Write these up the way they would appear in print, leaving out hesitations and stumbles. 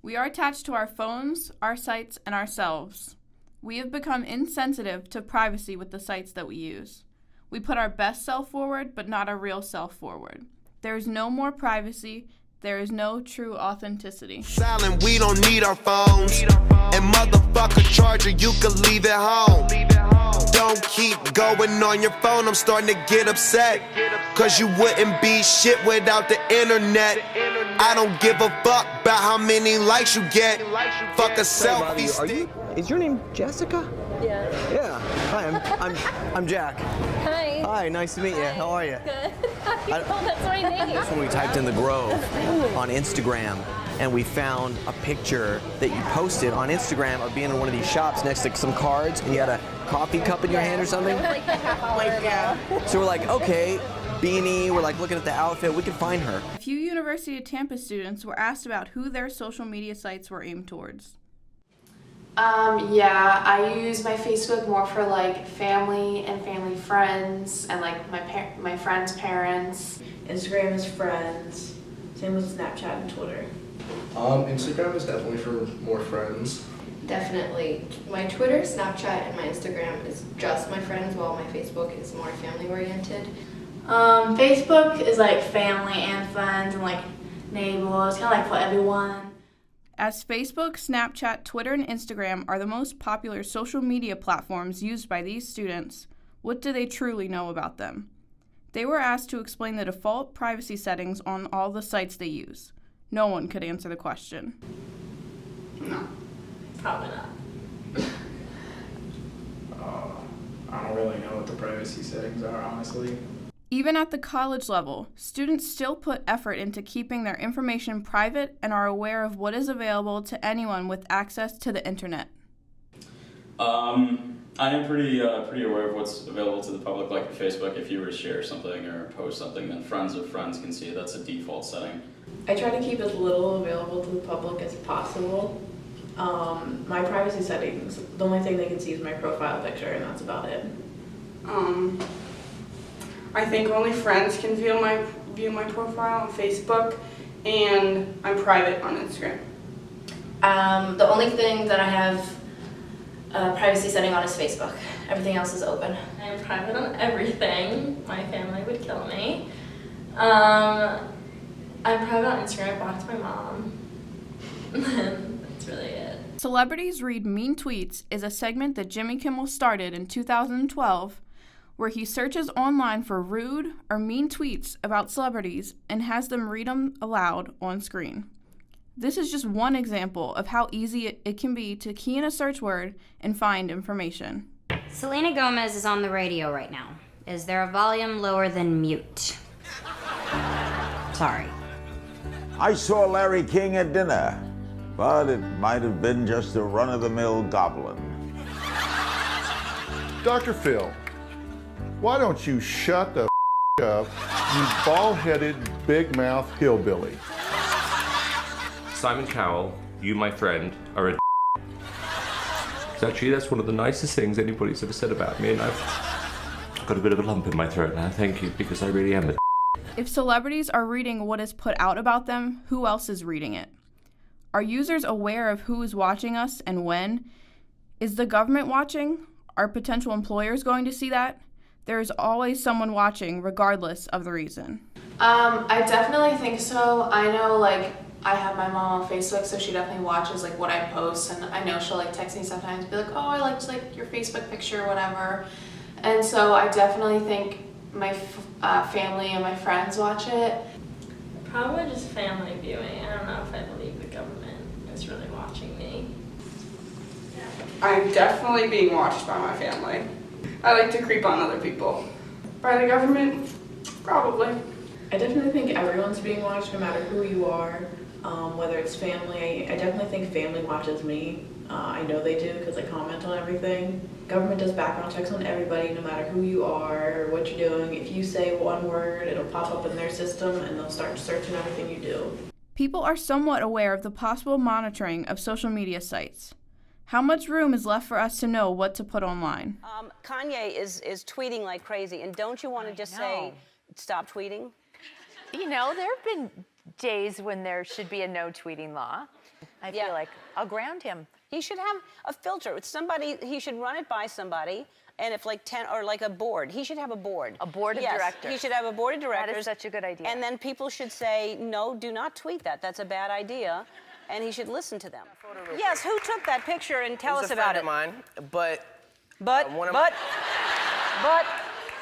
We are attached to our phones, our sites, and ourselves. We have become insensitive to privacy with the sites that we use. We put our best self forward, but not our real self forward. There is no more privacy. There is no true authenticity. Silent, we don't need our phones. And motherfucker charger, you could leave it home. Don't keep going on your phone, I'm starting to get upset. Cause you wouldn't be shit without the internet. I don't give a fuck about how many likes you get. Fuck a selfie stick. Is your name Jessica? Yeah. Yeah. Hi, I'm Jack. Hi. Hi, nice to meet you. How are you? Good. That's my name. When we typed in The Grove on Instagram, and we found a picture that you posted on Instagram of being in one of these shops next to some cards, and you had a coffee cup in your hand or something. Like a half hour ago. So we're like, okay, beanie. We're like looking at the outfit. We can find her. A few University of Tampa students were asked about who their social media sites were aimed towards. Yeah, I use my Facebook more for like family and family friends and like my friends' parents. Instagram is friends. Same with Snapchat and Twitter. Instagram is definitely for more friends. Definitely. My Twitter, Snapchat, and my Instagram is just my friends, while my Facebook is more family oriented. Facebook is like family and friends and like neighbors, kind of like for everyone. As Facebook, Snapchat, Twitter, and Instagram are the most popular social media platforms used by these students, what do they truly know about them? They were asked to explain the default privacy settings on all the sites they use. No one could answer the question. No. Probably not. I don't really know what the privacy settings are, honestly. Even at the college level, students still put effort into keeping their information private and are aware of what is available to anyone with access to the internet. I am pretty aware of what's available to the public, like Facebook. If you were to share something or post something, then friends of friends can see it. That's a default setting. I try to keep as little available to the public as possible. My privacy settings, the only thing they can see is my profile picture, and that's about it. I think only friends can view my profile on Facebook, and I'm private on Instagram. The only thing that I have a privacy setting on is Facebook. Everything else is open. I am private on everything. My family would kill me. I'm private on Instagram. I blocked my mom. That's really it. Celebrities Read Mean Tweets is a segment that Jimmy Kimmel started in 2012 where he searches online for rude or mean tweets about celebrities and has them read them aloud on screen. This is just one example of how easy it can be to key in a search word and find information. Selena Gomez is on the radio right now. Is there a volume lower than mute? Sorry. I saw Larry King at dinner, but it might have been just a run-of-the-mill goblin. Dr. Phil, why don't you shut the up, you bald-headed, big-mouth hillbilly? Simon Cowell, you, my friend, are a Actually, that's one of the nicest things anybody's ever said about me, and I've got a bit of a lump in my throat now, thank you, because I really am a If celebrities are reading what is put out about them, who else is reading it? Are users aware of who is watching us and when? Is the government watching? Are potential employers going to see that? There is always someone watching, regardless of the reason. I definitely think so. I know, like, I have my mom on Facebook, so she definitely watches like what I post, and I know she'll like text me sometimes, be like, "Oh, I liked like your Facebook picture, or whatever." And so I definitely think my family and my friends watch it. Probably just family viewing. I don't know if I believe the government is really watching me. I'm definitely being watched by my family. I like to creep on other people. By the government, probably. I definitely think everyone's being watched, no matter who you are, whether it's family. I definitely think family watches me. I know they do because I comment on everything. Government does background checks on everybody, no matter who you are or what you're doing. If you say one word, it'll pop up in their system and they'll start searching everything you do. People are somewhat aware of the possible monitoring of social media sites. How much room is left for us to know what to put online? Kanye is tweeting like crazy, and don't you want to just say, stop tweeting? You know, there have been days when there should be a no tweeting law. I feel like I'll ground him. He should have a filter. It's somebody, he should run it by somebody, and if like 10, or like a board, he should have a board. A board of directors. He should have a board of directors. That is such a good idea. And then people should say, no, do not tweet that. That's a bad idea. And he should listen to them. Yes, who took that picture, and tell us about it? It was a friend of mine, but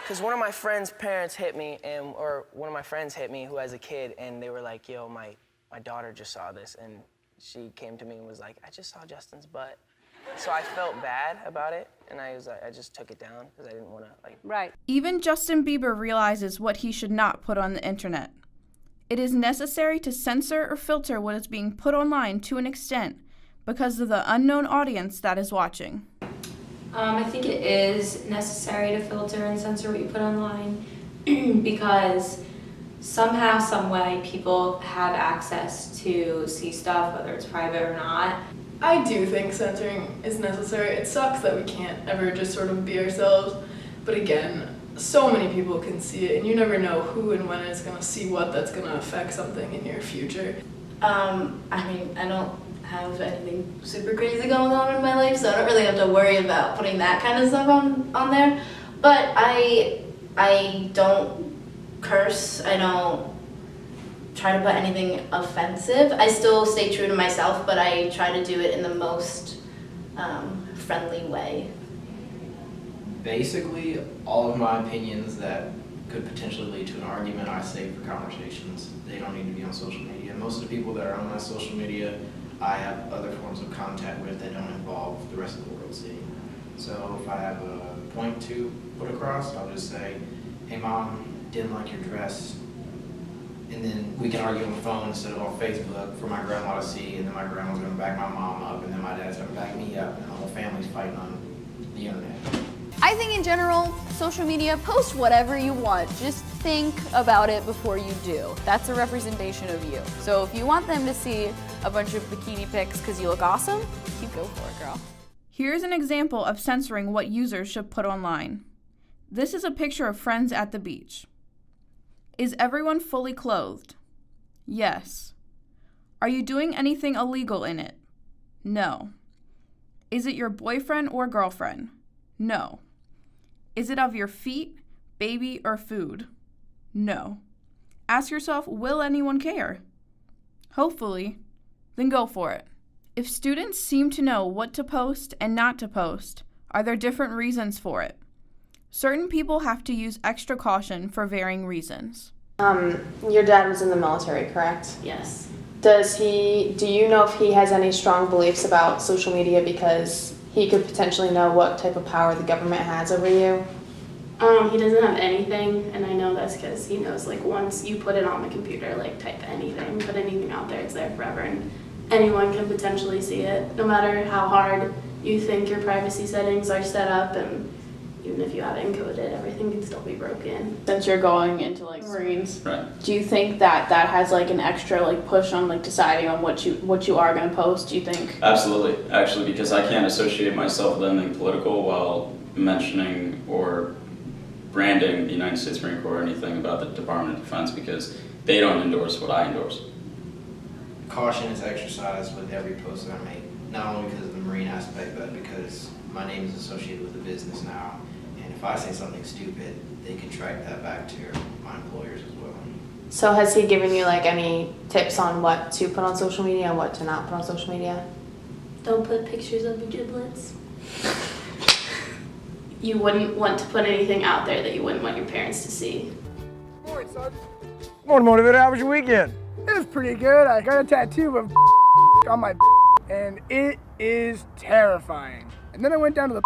because one of my friend's parents hit me, or one of my friends hit me who has a kid, and they were like, yo, my daughter just saw this, and she came to me and was like, I just saw Justin's butt. So I felt bad about it, and I just took it down because I didn't want to, like... Right. Even Justin Bieber realizes what he should not put on the internet. It is necessary to censor or filter what is being put online to an extent because of the unknown audience that is watching. I think it is necessary to filter and censor what you put online because somehow, some way, people have access to see stuff, whether it's private or not. I do think censoring is necessary. It sucks that we can't ever just sort of be ourselves, but again, so many people can see it, and you never know who and when is going to see what that's going to affect something in your future. I mean, I don't have anything super crazy going on in my life, so I don't really have to worry about putting that kind of stuff on there. But I don't curse. I don't try to put anything offensive. I still stay true to myself, but I try to do it in the most friendly way. Basically, all of my opinions that could potentially lead to an argument, I save for conversations. They don't need to be on social media. Most of the people that are on my social media, I have other forms of contact with that don't involve the rest of the world seeing. So if I have a point to put across, I'll just say, hey mom, didn't like your dress. And then we can argue on the phone instead of on Facebook for my grandma to see, and then my grandma's gonna back my mom up, and then my dad's gonna back me up, and the whole family's fighting on the internet. I think in general, social media, post whatever you want. Just think about it before you do. That's a representation of you. So if you want them to see a bunch of bikini pics because you look awesome, you go for it, girl. Here's an example of censoring what users should put online. This is a picture of friends at the beach. Is everyone fully clothed? Yes. Are you doing anything illegal in it? No. Is it your boyfriend or girlfriend? No. Is it of your feet, baby, or food? No. Ask yourself, will anyone care? Hopefully. Then go for it. If students seem to know what to post and not to post, are there different reasons for it? Certain people have to use extra caution for varying reasons. Your dad was in the military, correct? Yes. Do you know if he has any strong beliefs about social media because he could potentially know what type of power the government has over you? He doesn't have anything, and I know that's because he knows, like, once you put it on the computer, like, type anything, put anything out there, it's there forever, and anyone can potentially see it, no matter how hard you think your privacy settings are set up, and even if you have it encoded, everything can still be broken. Since you're going into like Marines, Right. do you think that has like an extra like push on like deciding on what you are going to post? Do you think? Absolutely, actually, because I can't associate myself with anything political while mentioning or branding the United States Marine Corps or anything about the Department of Defense because they don't endorse what I endorse. Caution is exercised with every post that I make, not only because of the Marine aspect, but because my name is associated with the business now. And if I say something stupid, they can track that back to my employers as well. So has he given you like any tips on what to put on social media and what to not put on social media? Don't put pictures of your giblets. You wouldn't want to put anything out there that you wouldn't want your parents to see. Morning, Motivator. How was your weekend? It was pretty good. I got a tattoo of on my and it is terrifying. And then I went down to the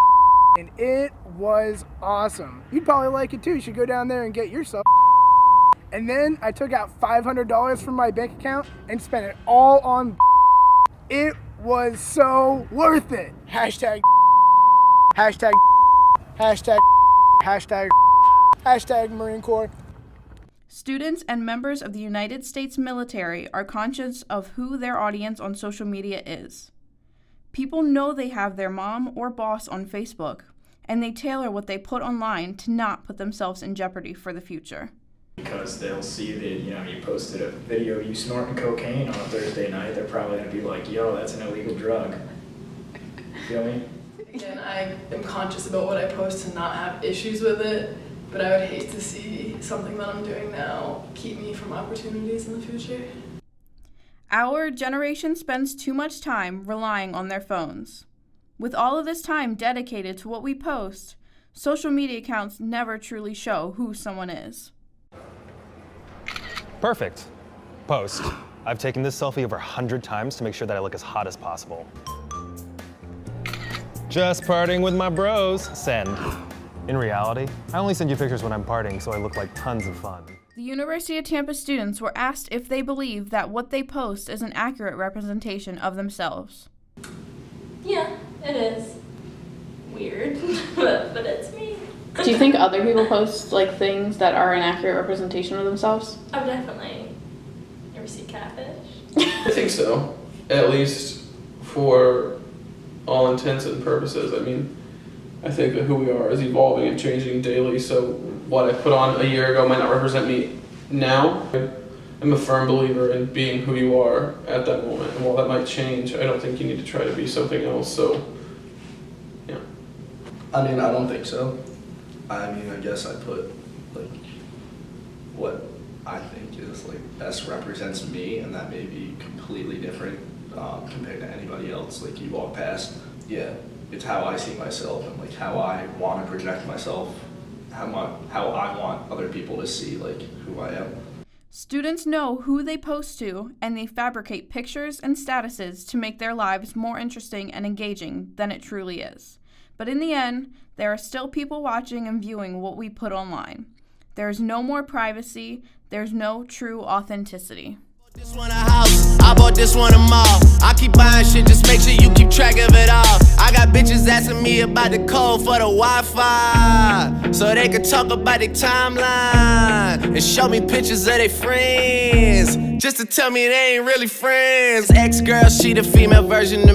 and it was awesome. You'd probably like it too. You should go down there and get yourself. And then I took out $500 from my bank account and spent it all on. It was so worth it. Hashtag. Hashtag. Hashtag. Hashtag. Hashtag Marine Corps. Students and members of the United States military are conscious of who their audience on social media is. People know they have their mom or boss on Facebook, and they tailor what they put online to not put themselves in jeopardy for the future. Because they'll see that, you posted a video of you snorting cocaine on a Thursday night, they're probably gonna be like, yo, that's an illegal drug. Feel me? Again, I am conscious about what I post and not have issues with it, but I would hate to see something that I'm doing now keep me from opportunities in the future. Our generation spends too much time relying on their phones. With all of this time dedicated to what we post, social media accounts never truly show who someone is. Perfect. Post. I've taken this selfie over 100 times to make sure that I look as hot as possible. Just partying with my bros. Send. In reality, I only send you pictures when I'm partying so I look like tons of fun. The University of Tampa students were asked if they believe that what they post is an accurate representation of themselves. Yeah, it is. Weird, but it's me. Do you think other people post like things that are an accurate representation of themselves? Oh, definitely. You ever see Catfish? I think so. At least for all intents and purposes. I mean, I think that who we are is evolving and changing daily, so what I put on a year ago might not represent me now. I'm a firm believer in being who you are at that moment, and while that might change, I don't think you need to try to be something else, so, yeah. I mean, I don't think so. I mean, I guess I put, like, what I think is, like, best represents me, and that may be completely different compared to anybody else. Like, you walk past, yeah, it's how I see myself and, like, how I want to project myself, how I want other people to see, like, who I am. Students know who they post to, and they fabricate pictures and statuses to make their lives more interesting and engaging than it truly is. But in the end, there are still people watching and viewing what we put online. There is no more privacy. There's no true authenticity. This one a house, I bought this one a mall. I keep buying shit, just make sure you keep track of it all. I got bitches asking me about the code for the Wi-Fi, so they can talk about their timeline and show me pictures of their friends, just to tell me they ain't really friends. Ex-girl, she the female version of me.